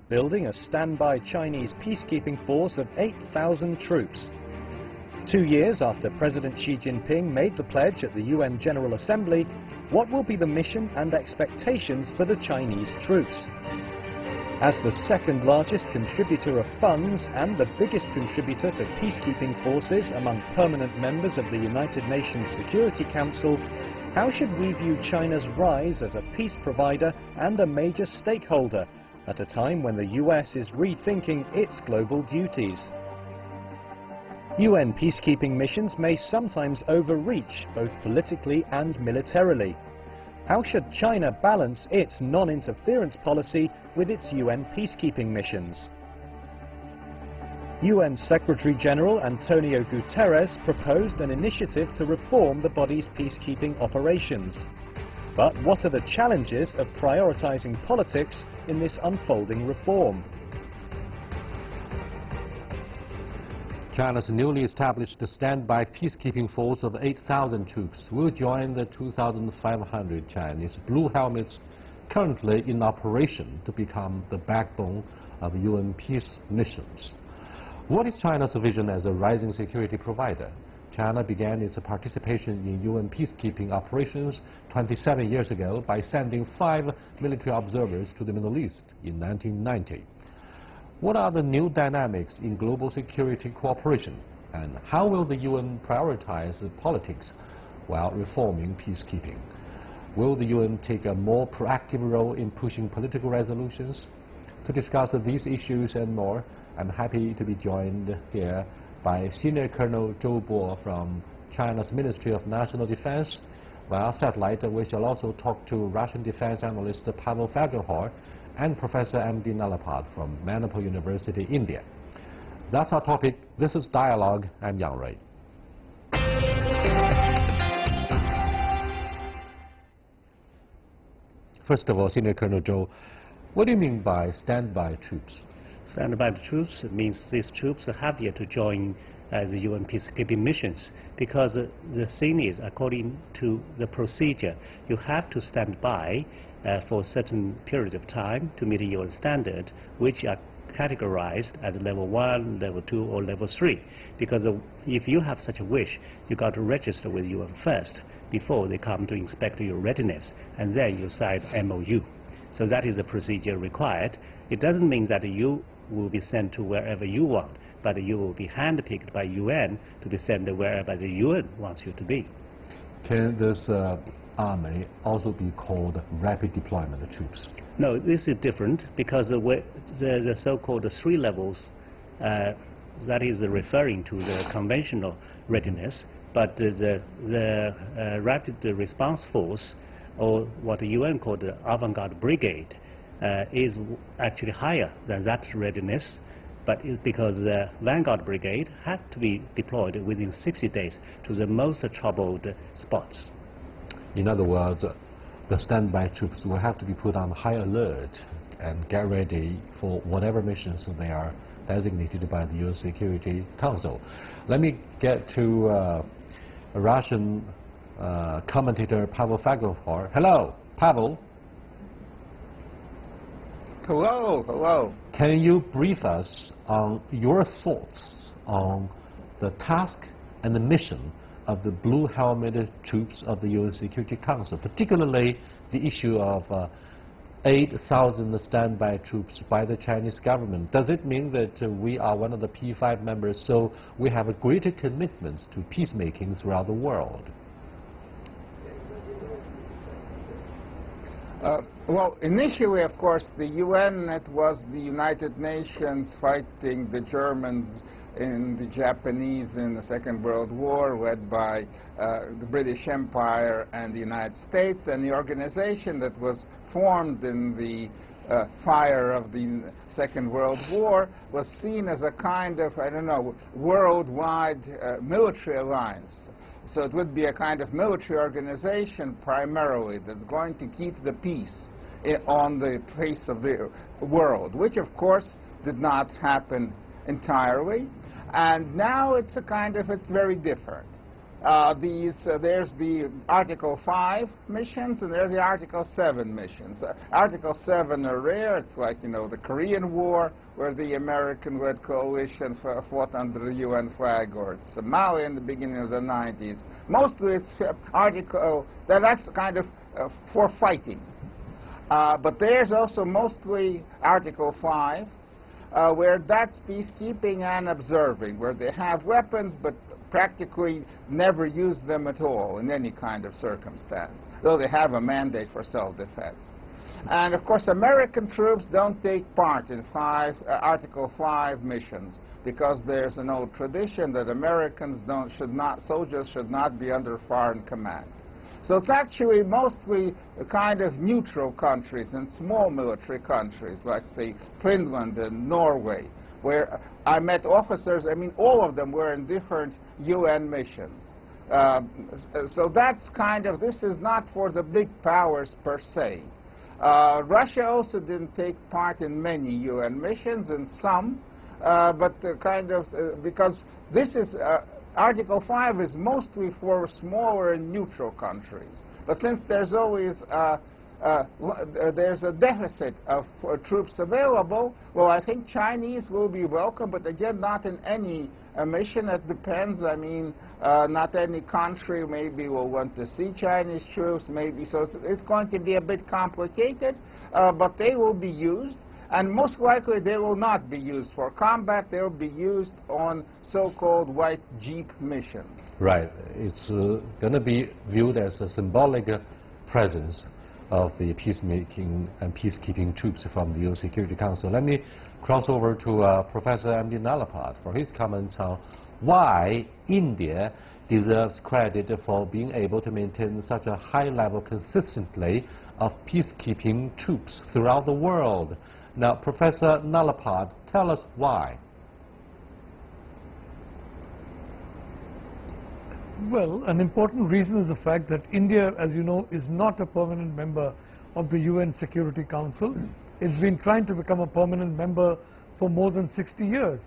building a standby Chinese peacekeeping force of 8,000 troops. 2 years after President Xi Jinping made the pledge at the UN General Assembly, what will be the mission and expectations for the Chinese troops? As the second largest contributor of funds and the biggest contributor to peacekeeping forces among permanent members of the United Nations Security Council, how should we view China's rise as a peace provider and a major stakeholder at a time when the US is rethinking its global duties? UN peacekeeping missions may sometimes overreach, both politically and militarily. How should China balance its non-interference policy with its UN peacekeeping missions? UN Secretary-General Antonio Guterres proposed an initiative to reform the body's peacekeeping operations. But what are the challenges of prioritizing politics in this unfolding reform? China's newly established standby peacekeeping force of 8,000 troops will join the 2,500 Chinese Blue Helmets currently in operation to become the backbone of UN peace missions. What is China's vision as a rising security provider? China began its participation in UN peacekeeping operations 27 years ago by sending 5 military observers to the Middle East in 1990. What are the new dynamics in global security cooperation, and how will the UN prioritize politics while reforming peacekeeping? Will the UN take a more proactive role in pushing political resolutions? To discuss these issues and more, I'm happy to be joined here by Senior Colonel Zhou Bo from China's Ministry of National Defense. Via satellite, we shall also talk to Russian defense analyst Pavel Fagerhor and Professor M.D. Nalapad from Manipur University, India. That's our topic. This is Dialogue. I'm Yang Rui. First of all, Senior Colonel Zhou, what do you mean by standby troops? Standby troops means these troops have yet to join the UN peacekeeping missions, because the thing is, according to the procedure, you have to stand by for a certain period of time to meet a UN standard, which are categorized as level 1, level 2, or level 3. Because if you have such a wish, you got to register with UN first before they come to inspect your readiness, and then you sign MOU. So that is the procedure required. It doesn't mean that you will be sent to wherever you want, but you will be handpicked by UN to be sent wherever the UN wants you to be. Can this army also be called rapid deployment troops? No, this is different, because the so-called 3 levels, that is referring to the conventional readiness, but the rapid response force, or what the UN called the avant-garde brigade, is actually higher than that readiness, but it's because the vanguard brigade had to be deployed within 60 days to the most troubled spots. In other words, the standby troops will have to be put on high alert and get ready for whatever missions they are designated by the UN Security Council. Let me get to a Russian commentator, Pavel Fagerhor. Hello, Pavel. Hello, hello. Can you brief us on your thoughts on the task and the mission of the Blue Helmet troops of the UN Security Council, particularly the issue of 8,000 standby troops by the Chinese government? Does it mean that we are one of the P5 members, so we have a greater commitment to peacemaking throughout the world? Well, initially, of course, the UN, it was the United Nations fighting the Germans and the Japanese in the Second World War, led by the British Empire and the United States, and the organization that was formed in the fire of the Second World War was seen as a kind of, I don't know, worldwide military alliance. So it would be a kind of military organization primarily that's going to keep the peace on the face of the world, which of course did not happen entirely. And now it's a kind of, it's very different. There's the Article 5 missions and there's the Article 7 missions. Article 7 are rare. It's like, you know, the Korean War, where the American-led coalition fought under the UN flag, or Somalia in the beginning of the 90s. Mostly it's that's kind of for fighting. But there's also mostly Article 5, where that's peacekeeping and observing, where they have weapons but practically never use them at all in any kind of circumstance, though they have a mandate for self-defense. And of course, American troops don't take part in Article 5 missions, because there's an old tradition that soldiers should not be under foreign command. So it's actually mostly a kind of neutral countries and small military countries, like, say, Finland and Norway, where I met officers. I mean, all of them were in different UN missions. So that's kind of, this is not for the big powers per se. Russia also didn't take part in many UN missions, and some, because this is, Article 5 is mostly for smaller and neutral countries. But since there's always there's a deficit of troops available, well, I think Chinese will be welcome, but again, not in any mission. It depends. I mean, not any country maybe will want to see Chinese troops, maybe. So it's going to be a bit complicated, but they will be used. And most likely they will not be used for combat. They will be used on so-called white jeep missions. Right. It's going to be viewed as a symbolic presence of the peacemaking and peacekeeping troops from the UN Security Council. Let me cross over to Professor M.D. Nalapad for his comments on why India deserves credit for being able to maintain such a high level consistently of peacekeeping troops throughout the world. Now, Professor Nalapad, tell us why. Well, an important reason is the fact that India, as you know, is not a permanent member of the UN Security Council. It's been trying to become a permanent member for more than 60 years.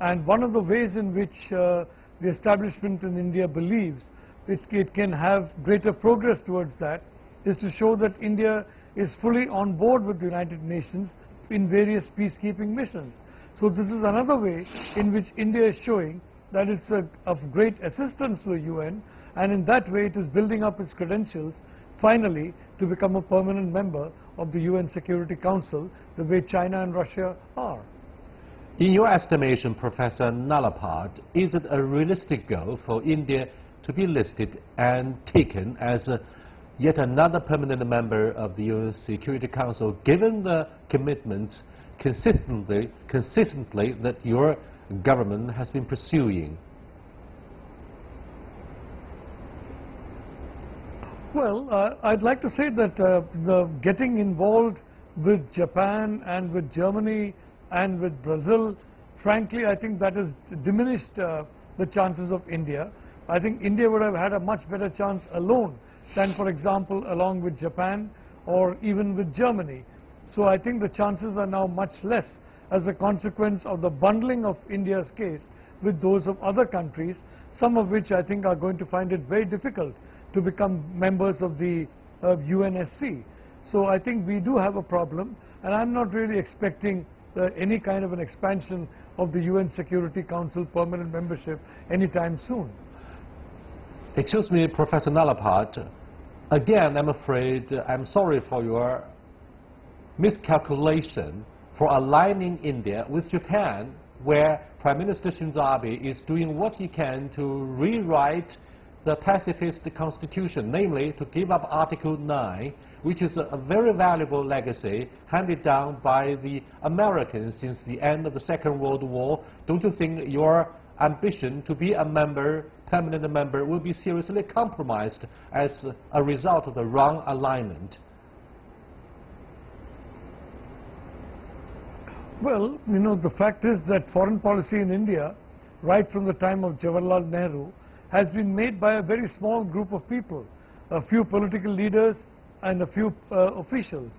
And one of the ways in which the establishment in India believes it can have greater progress towards that is to show that India is fully on board with the United Nations in various peacekeeping missions. So this is another way in which India is showing that it's of great assistance to the UN, and in that way it is building up its credentials finally to become a permanent member of the UN Security Council, the way China and Russia are. In your estimation, Professor Nalapad, is it a realistic goal for India to be listed and taken as yet another permanent member of the UN Security Council, given the commitments consistently that your government has been pursuing? Well, I'd like to say that the getting involved with Japan and with Germany and with Brazil, frankly, I think that has diminished the chances of India. I think India would have had a much better chance alone than, for example, along with Japan or even with Germany. So I think the chances are now much less as a consequence of the bundling of India's case with those of other countries, some of which I think are going to find it very difficult to become members of the UNSC. So I think we do have a problem, and I'm not really expecting any kind of an expansion of the UN Security Council permanent membership anytime soon. Excuse me, Professor Nalapad. Again, I'm afraid, I'm sorry for your miscalculation for aligning India with Japan, where Prime Minister Shinzo Abe is doing what he can to rewrite the pacifist constitution, namely to give up Article 9, which is a very valuable legacy handed down by the Americans since the end of the Second World War. Don't you think your ambition to be a member, permanent member, will be seriously compromised as a result of the wrong alignment? Well, you know, the fact is that foreign policy in India, right from the time of Jawaharlal Nehru, has been made by a very small group of people, a few political leaders and a few officials.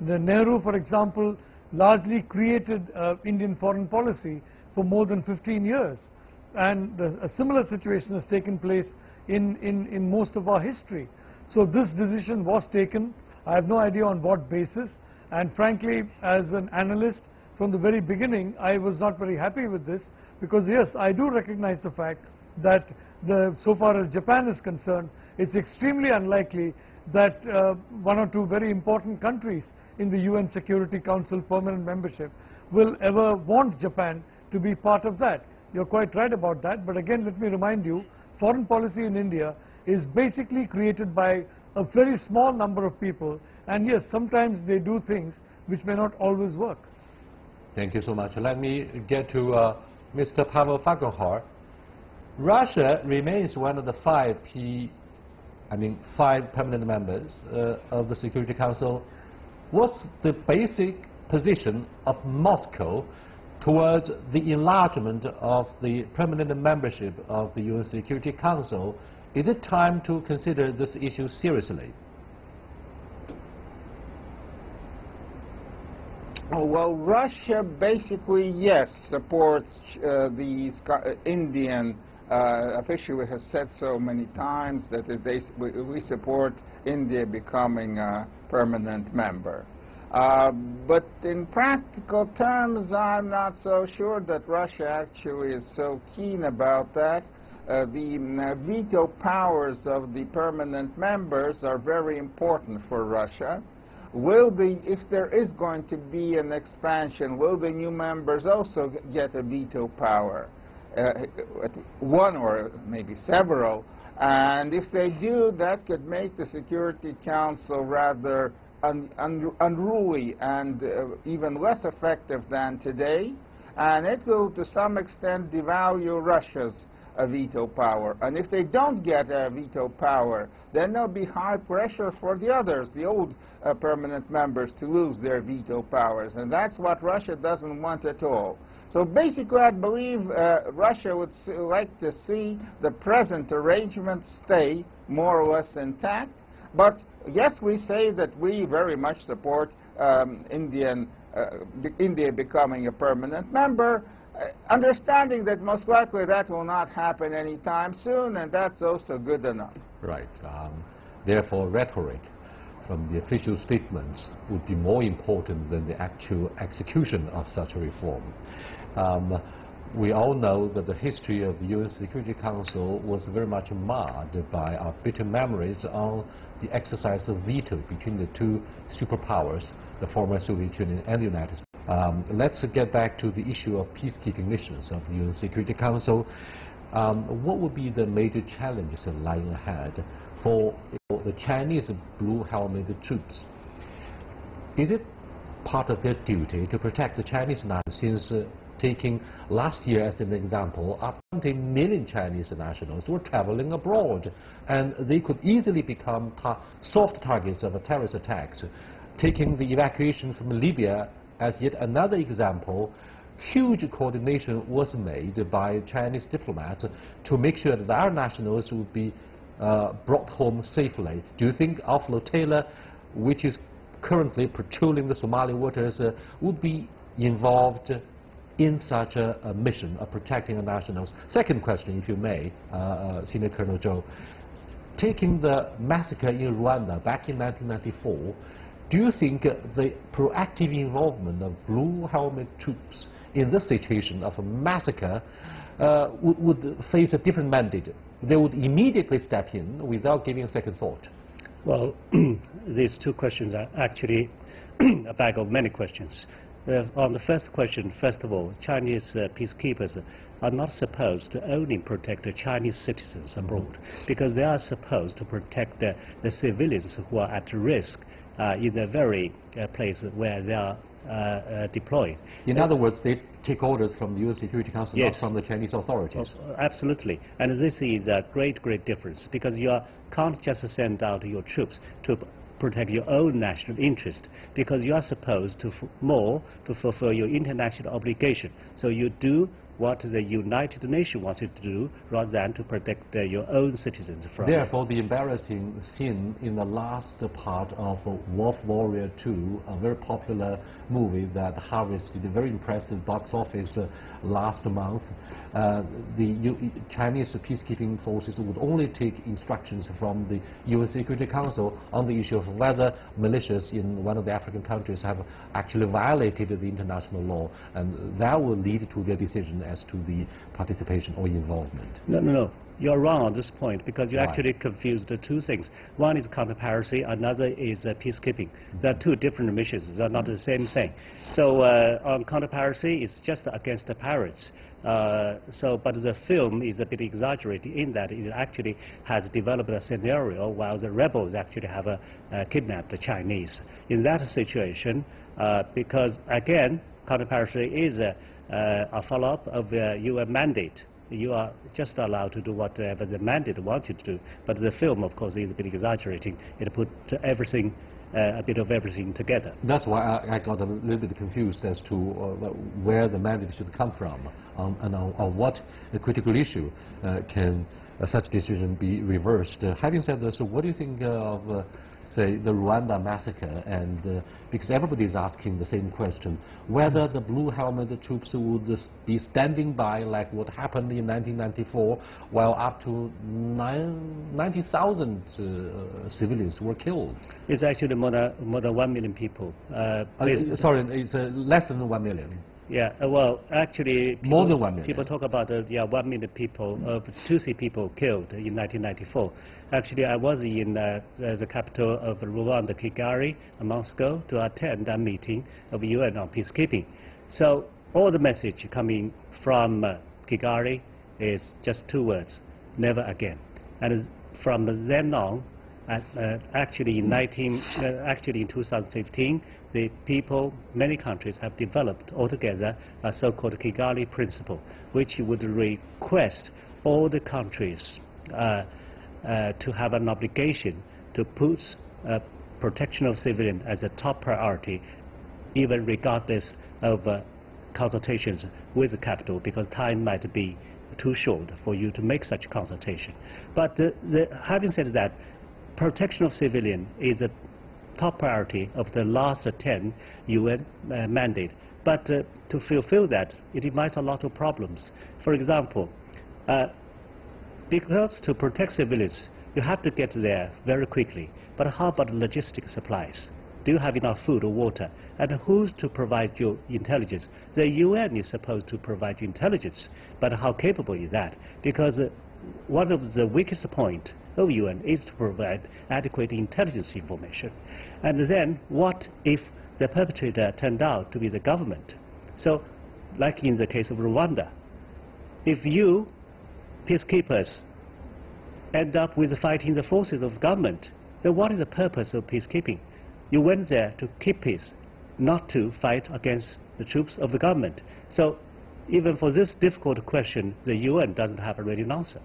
The Nehru, for example, largely created Indian foreign policy for more than 15 years. And a similar situation has taken place in most of our history. So this decision was taken. I have no idea on what basis, and frankly, as an analyst, from the very beginning, I was not very happy with this, because yes, I do recognize the fact that so far as Japan is concerned, it's extremely unlikely that one or two very important countries in the UN Security Council permanent membership will ever want Japan to be part of that. You're quite right about that, but again, let me remind you, foreign policy in India is basically created by a very small number of people, and yes, sometimes they do things which may not always work. Thank you so much. Let me get to Mr. Pavel Falkenhor. Russia remains one of the five permanent members of the Security Council. What's the basic position of Moscow towards the enlargement of the permanent membership of the UN Security Council? Is it time to consider this issue seriously? Oh, well, Russia basically, yes, supports the Indian official has said so many times that we support India becoming a permanent member. But in practical terms, I'm not so sure that Russia actually is so keen about that. The veto powers of the permanent members are very important for Russia. If there is going to be an expansion, will the new members also get a veto power? One or maybe several. And if they do, that could make the Security Council rather unruly and even less effective than today. And it will, to some extent, devalue Russia's veto power. And if they don't get a veto power, then there'll be high pressure for the others, the old permanent members, to lose their veto powers. And that's what Russia doesn't want at all. So basically, I believe Russia would like to see the present arrangement stay more or less intact. But yes, we say that we very much support India becoming a permanent member, understanding that most likely that will not happen anytime soon, and that's also good enough. Right. Therefore, rhetoric from the official statements would be more important than the actual execution of such a reform. We all know that the history of the UN Security Council was very much marred by our bitter memories on the exercise of veto between the two superpowers, the former Soviet Union and the United States. Let's get back to the issue of peacekeeping missions of the UN Security Council. What would be the major challenges lying ahead for the Chinese blue helmet troops? Is it part of their duty to protect the Chinese nationals, since taking last year as an example, up to 20 million Chinese nationals were traveling abroad, and they could easily become soft targets of terrorist attacks. Taking the evacuation from Libya as yet another example, huge coordination was made by Chinese diplomats to make sure that our nationals would be brought home safely. Do you think our flotilla, which is currently patrolling the Somali waters, would be involved in such a mission of protecting the nationals? Second question, if you may, Senior Colonel Zhou. Taking the massacre in Rwanda back in 1994, do you think the proactive involvement of blue helmet troops in this situation of a massacre would face a different mandate? They would immediately step in without giving a second thought. Well, these two questions are actually a bag of many questions. On the first question, first of all, Chinese peacekeepers are not supposed to only protect the Chinese citizens abroad, because they are supposed to protect the civilians who are at risk in the very place where they are deployed. In other words, they take orders from the UN Security Council, yes, not from the Chinese authorities. Absolutely. And this is a great, great difference, because you can't just send out your troops to protect your own national interest, because you are supposed to more to fulfill your international obligation. So you do what the United Nations wants you to do rather than to protect your own citizens from it. Therefore, the embarrassing scene in the last part of Wolf Warrior 2, a very popular movie that harvested a very impressive box office last month, the Chinese peacekeeping forces would only take instructions from the UN Security Council on the issue of whether militias in one of the African countries have actually violated the international law, and that will lead to their decision as to the participation or involvement. No. You're wrong on this point, because you Why? actually confused the two things. One is counter-piracy, another is peacekeeping. There are two different missions. They're not the same thing. So on counter-piracy, it's just against the pirates. But the film is a bit exaggerated in that it actually has developed a scenario while the rebels actually have kidnapped the Chinese. In that situation, because again, counter-piracy is a follow-up of the UN mandate. You are just allowed to do whatever the mandate wants you to do. But the film, of course, is a bit exaggerating. It put everything, a bit of everything together. That's why I got a little bit confused as to where the mandate should come from, and on what critical issue can such decision be reversed. Having said this, what do you think of say, the Rwanda massacre? And because everybody is asking the same question, whether the blue helmet troops would be standing by like what happened in 1994, while up to 90,000 civilians were killed. It's actually more than 1 million people. Sorry, it's less than 1 million. Yeah, well, actually, more than 1 million. People talk about 1 million people, Tutsi people killed in 1994. Actually, I was in the capital of Rwanda, Kigali, a month ago to attend a meeting of UN on peacekeeping. So all the message coming from Kigali is just two words: never again. And from then on, actually in 2015, the people, many countries have developed altogether a so-called Kigali principle, which would request all the countries to have an obligation to put protection of civilians as a top priority, even regardless of consultations with the capital, because time might be too short for you to make such consultation. But having said that, protection of civilians is a top priority of the last 10 UN mandate. But to fulfill that, it invites a lot of problems. For example, because to protect civilians, you have to get there very quickly. But how about logistic supplies? Do you have enough food or water? And who's to provide you intelligence? The UN is supposed to provide you intelligence, but how capable is that? Because one of the weakest points of UN is to provide adequate intelligence information. And then what if the perpetrator turned out to be the government? So, like in the case of Rwanda, if you, peacekeepers, end up with fighting the forces of government, then what is the purpose of peacekeeping? You went there to keep peace, not to fight against the troops of the government. So even for this difficult question, the UN doesn't have a ready answer.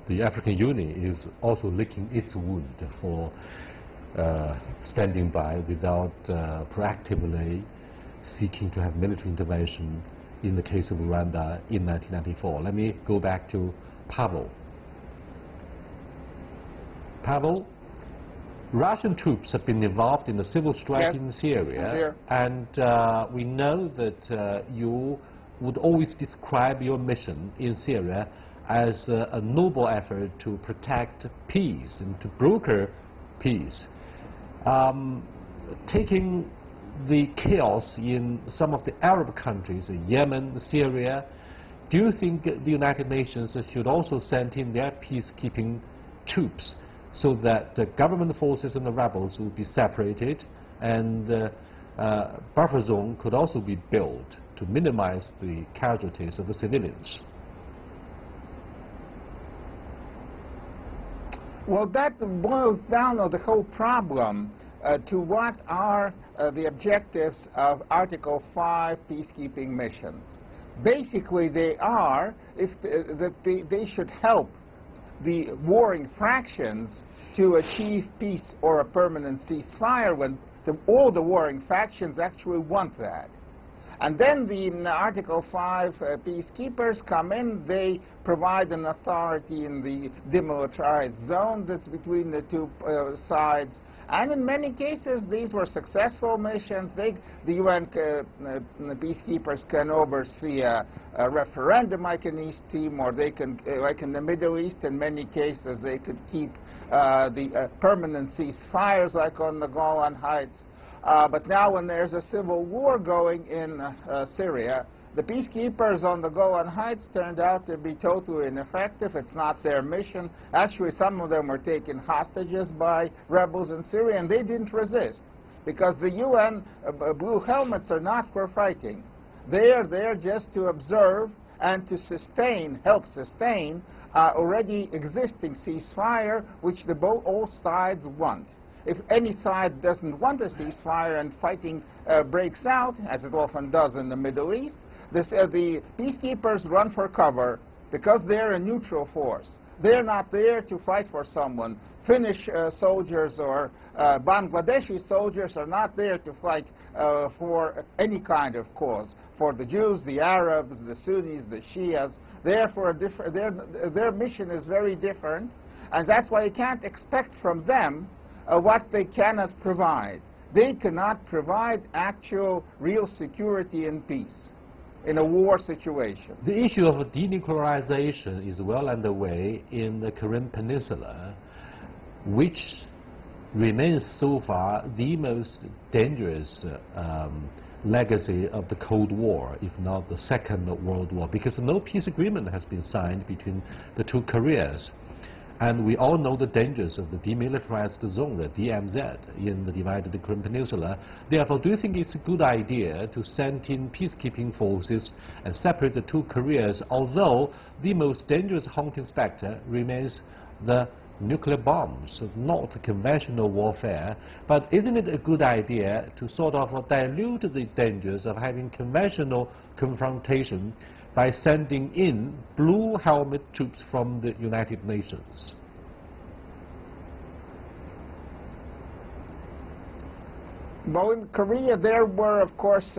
The African Union is also licking its wound for standing by without proactively seeking to have military intervention in the case of Rwanda in 1994. Let me go back to Pavel. Pavel, Russian troops have been involved in the civil strife in Syria, and we know that you would always describe your mission in Syria as a noble effort to protect peace and to broker peace. Taking the chaos in some of the Arab countries, Yemen, Syria, do you think the United Nations should also send in their peacekeeping troops so that the government forces and the rebels will be separated, and buffer zone could also be built to minimize the casualties of the civilians? Well, that boils down on the whole problem to what are the objectives of Article 5 peacekeeping missions. Basically, they are that they should help the warring fractions to achieve peace or a permanent ceasefire when all the warring factions actually want that. And then the Article 5 peacekeepers come in. They provide an authority in the demilitarized zone that's between the two sides. And in many cases, these were successful missions. The UN peacekeepers can oversee a referendum like in East Timor. They can, like in the Middle East, in many cases, they could keep the permanent ceasefires like on the Golan Heights. But now when there's a civil war going in Syria, the peacekeepers on the Golan Heights turned out to be totally ineffective. It's not their mission. Actually, some of them were taken hostages by rebels in Syria, and they didn't resist, because the UN blue helmets are not for fighting. They are there just to observe and to sustain, help sustain already existing ceasefire, which all sides want. If any side doesn't want a ceasefire and fighting breaks out, as it often does in the Middle East, the peacekeepers run for cover because they're a neutral force. They're not there to fight for someone. Finnish soldiers or Bangladeshi soldiers are not there to fight for any kind of cause. For the Jews, the Arabs, the Sunnis, the Shias, their mission is very different, and that's why you can't expect from them what they cannot provide. They cannot provide actual, real security and peace in a war situation. The issue of denuclearization is well underway in the Korean Peninsula, which remains so far the most dangerous legacy of the Cold War, if not the Second World War, because no peace agreement has been signed between the two Koreas. And we all know the dangers of the demilitarized zone, the DMZ, in the divided Korean Peninsula. Therefore, do you think it's a good idea to send in peacekeeping forces and separate the two Koreas, although the most dangerous haunting specter remains the nuclear bombs, not conventional warfare? But isn't it a good idea to sort of dilute the dangers of having conventional confrontation by sending in blue helmet troops from the United Nations? Well, in Korea, there were, of course,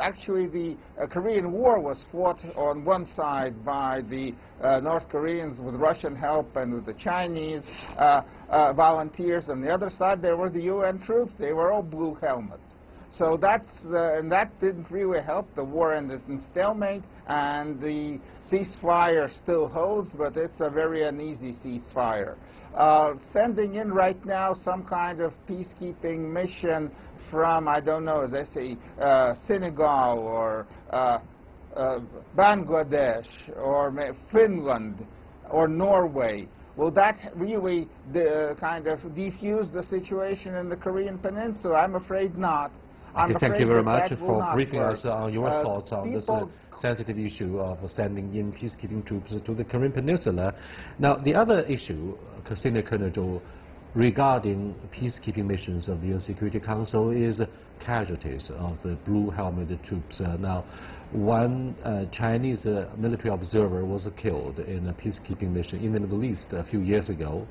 actually the Korean War was fought on one side by the North Koreans with Russian help and with the Chinese volunteers. On the other side, there were the UN troops. They were all blue helmets. So and that didn't really help. The war ended in stalemate, and the ceasefire still holds, but it's a very uneasy ceasefire. Sending in right now some kind of peacekeeping mission from, I don't know, as I say, Senegal or Bangladesh or Finland or Norway, will that really kind of defuse the situation in the Korean Peninsula? I'm afraid not. Thank you very much for briefing us on your thoughts on this sensitive issue of sending in peacekeeping troops to the Korean Peninsula. Now, the other issue, Senior Colonel Zhou, regarding peacekeeping missions of the UN Security Council is casualties of the blue helmeted troops. Now, one Chinese military observer was killed in a peacekeeping mission in the Middle East a few years ago.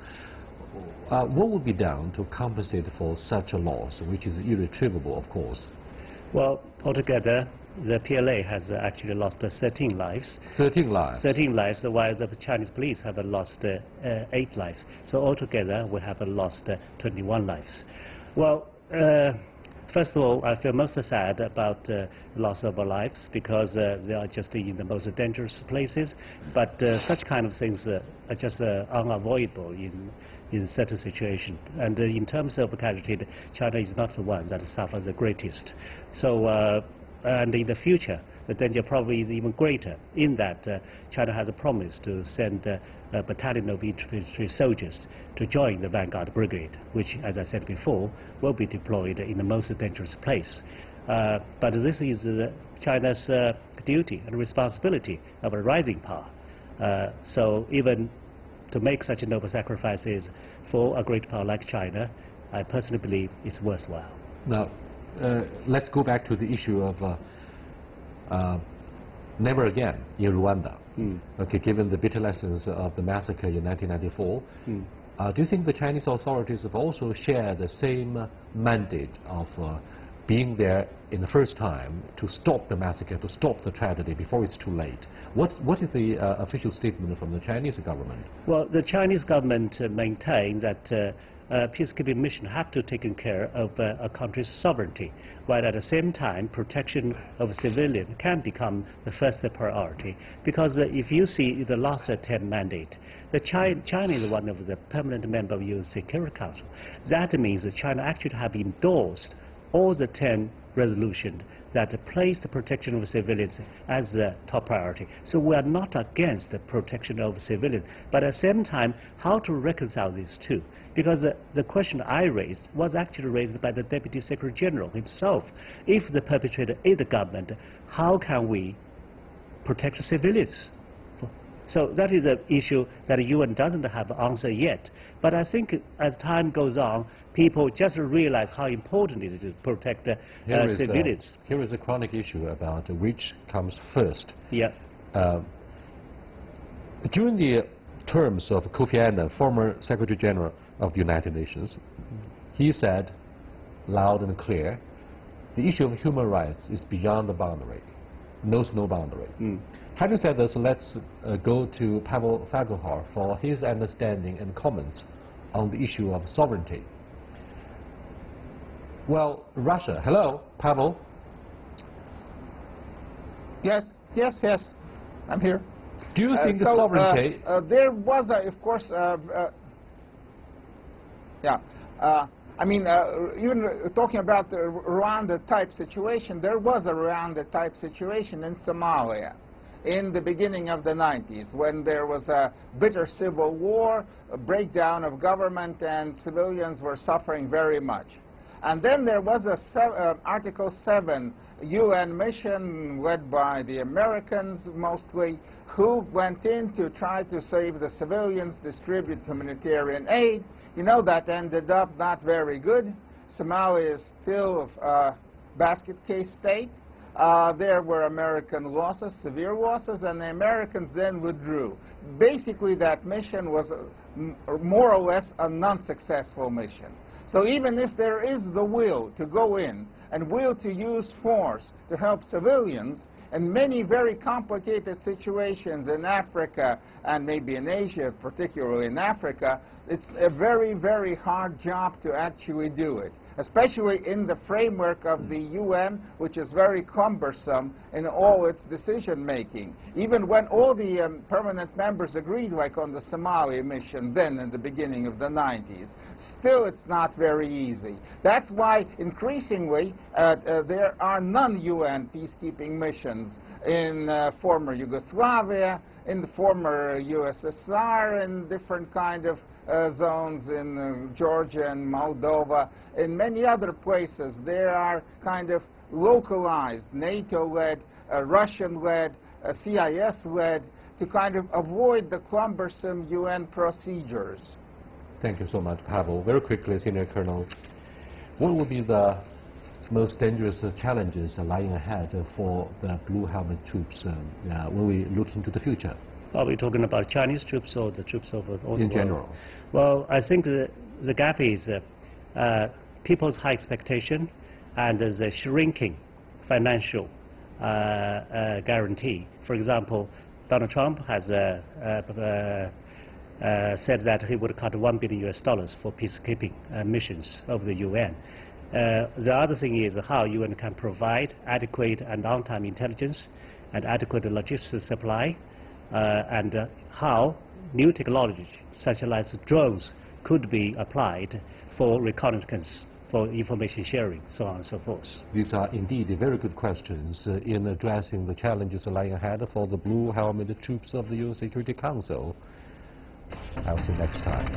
What would be done to compensate for such a loss, which is irretrievable, of course? Well, altogether, the PLA has actually lost 13 lives. 13 lives? 13 lives, while the Chinese police have lost 8 lives. So altogether, we have lost 21 lives. Well, first of all, I feel most sad about the loss of our lives, because they are just in the most dangerous places. But such kind of things are just unavoidable in certain situations. And in terms of casualty, China is not the one that suffers the greatest. So, and in the future, the danger probably is even greater, in that China has a promise to send a battalion of infantry soldiers to join the Vanguard Brigade, which, as I said before, will be deployed in the most dangerous place. But this is China's duty and responsibility of a rising power. So even to make such noble sacrifices for a great power like China, I personally believe it's worthwhile. Now, let's go back to the issue of never again in Rwanda. Okay, given the bitter lessons of the massacre in 1994, do you think the Chinese authorities have also shared the same mandate of being there in the first time to stop the massacre, to stop the tragedy before it's too late. What is the official statement from the Chinese government? Well, the Chinese government maintains that peacekeeping mission have to take care of a country's sovereignty, while at the same time protection of civilians can become the first priority. Because if you see the last 10 mandate, China is one of the permanent members of the UN Security Council. That means that China actually have endorsed all the 10 resolutions that place the protection of civilians as the top priority. So we are not against the protection of civilians, but at the same time, how to reconcile these two? Because the question I raised was actually raised by the Deputy Secretary General himself. If the perpetrator is the government, how can we protect the civilians? So that is an issue that the UN doesn't have an answer yet. But I think as time goes on, people just realize how important it is to protect civilians. Here is a chronic issue about which comes first. Yeah. During the terms of Kofi Annan, former Secretary General of the United Nations, he said loud and clear, the issue of human rights is beyond the boundary, knows no boundary. Having said this, let's go to Pavel Fagohar for his understanding and comments on the issue of sovereignty. Well, Russia. Hello, Pavel. Yes, I'm here. Do you think the sovereignty... there was, of course, I mean, even talking about the Rwanda-type situation, there was a Rwanda-type situation in Somalia in the beginning of the 90s, when there was a bitter civil war, a breakdown of government, and civilians were suffering very much. And then there was a Article 7 UN mission led by the Americans mostly, who went in to try to save the civilians, distribute humanitarian aid. You know, that ended up not very good. Somalia is still a basket case state. There were American losses, severe losses, and the Americans then withdrew. Basically, that mission was more or less a non-successful mission. So even if there is the will to go in and will to use force to help civilians, in many very complicated situations in Africa and maybe in Asia, particularly in Africa, it's a very, very hard job to actually do it, especially in the framework of the UN, which is very cumbersome in all its decision-making. Even when all the permanent members agreed, like on the Somalia mission then in the beginning of the 90s, still it's not very easy. That's why increasingly there are non-UN peacekeeping missions in former Yugoslavia, in the former USSR, in different kind of zones in Georgia and Moldova. In many other places, there are kind of localized, NATO-led, Russian-led, CIS-led, to kind of avoid the cumbersome UN procedures. Thank you so much, Pavel. Very quickly, Senior Colonel, what will be the most dangerous challenges lying ahead for the Blue Helmet troops when we look into the future? Are we talking about Chinese troops or the troops of all the world? In general. Well, I think the gap is people's high expectation and the shrinking financial guarantee. For example, Donald Trump has said that he would cut $1 billion for peacekeeping missions of the UN. The other thing is how UN can provide adequate and on-time intelligence and adequate logistics supply, and how new technology such as drones could be applied for reconnaissance, for information sharing, so on and so forth. These are indeed very good questions in addressing the challenges lying ahead for the Blue Helmet troops of the UN Security Council. I'll see you next time.